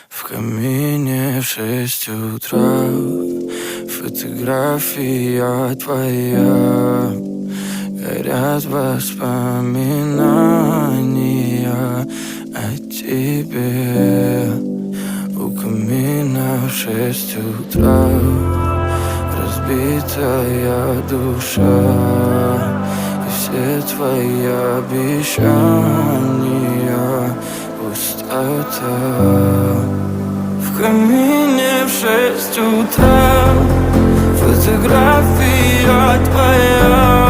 В камине в 6 утра фотография твоя. Горят воспоминания о тебе. У камина в 6 утра разбитая душа, и все твои обещания пустота. В камине в 6 утра фотография твоя.